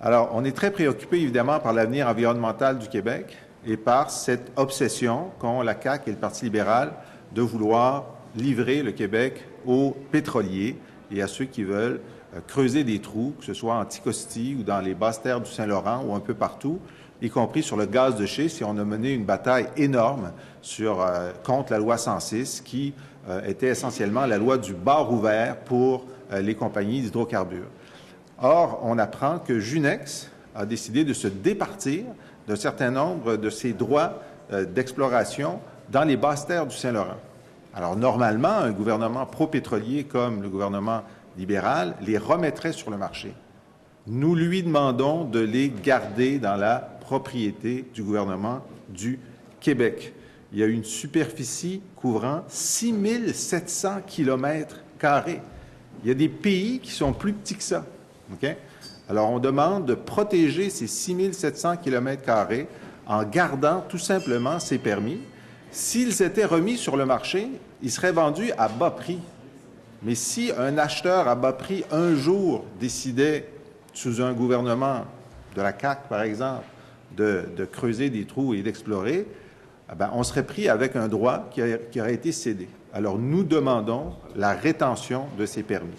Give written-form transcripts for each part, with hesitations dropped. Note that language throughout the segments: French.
Alors, on est très préoccupé, évidemment, par l'avenir environnemental du Québec et par cette obsession qu'ont la CAQ et le Parti libéral de vouloir livrer le Québec aux pétroliers et à ceux qui veulent creuser des trous, que ce soit en Anticosti ou dans les basses terres du Saint-Laurent ou un peu partout, y compris sur le gaz de schiste. Et on a mené une bataille énorme contre la loi 106, qui était essentiellement la loi du bar ouvert pour les compagnies d'hydrocarbures. Or, on apprend que Junex a décidé de se départir d'un certain nombre de ses droits d'exploration dans les basses terres du Saint-Laurent. Alors, normalement, un gouvernement pro-pétrolier comme le gouvernement libéral les remettrait sur le marché. Nous lui demandons de les garder dans la propriété du gouvernement du Québec. Il y a une superficie couvrant 6700 km². Il y a des pays qui sont plus petits que ça. Okay? Alors, on demande de protéger ces 6700 km² en gardant tout simplement ces permis. S'ils étaient remis sur le marché, ils seraient vendus à bas prix. Mais si un acheteur à bas prix, un jour, décidait, sous un gouvernement de la CAQ, par exemple, de creuser des trous et d'explorer, on serait pris avec un droit qui aurait été cédé. Alors, nous demandons la rétention de ces permis.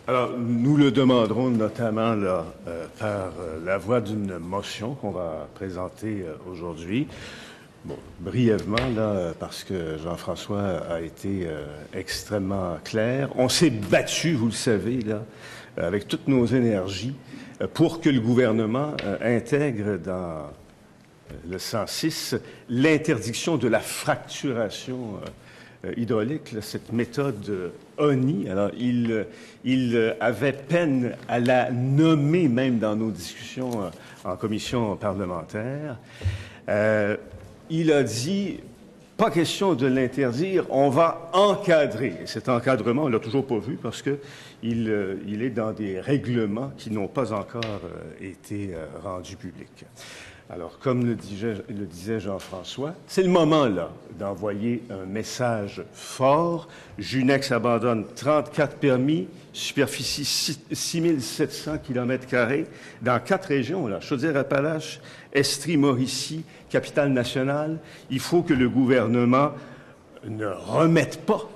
Alors, nous le demanderons notamment là, par la voie d'une motion qu'on va présenter aujourd'hui. Bon, brièvement, là, parce que Jean-François a été extrêmement clair. On s'est battu, vous le savez, là, avec toutes nos énergies, pour que le gouvernement intègre dans le 106 l'interdiction de la fracturation hydraulique, là, cette méthode ONI. Alors, il avait peine à la nommer même dans nos discussions en commission parlementaire. Il a dit, pas question de l'interdire, on va encadrer. Et cet encadrement, on l'a toujours pas vu parce que il est dans des règlements qui n'ont pas encore été rendus publics. Alors, comme le disait Jean-François, c'est le moment, là, d'envoyer un message fort. Junex abandonne 34 permis, superficie 6700 km² dans 4 régions, là, Chaudière-Appalaches, Estrie, Mauricie, Capitale-Nationale. Il faut que le gouvernement ne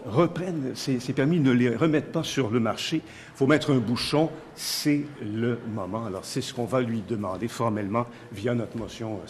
reprenne ces permis, ne les remette pas sur le marché. Il faut mettre un bouchon, c'est le moment. Alors, c'est ce qu'on va lui demander formellement via notre motion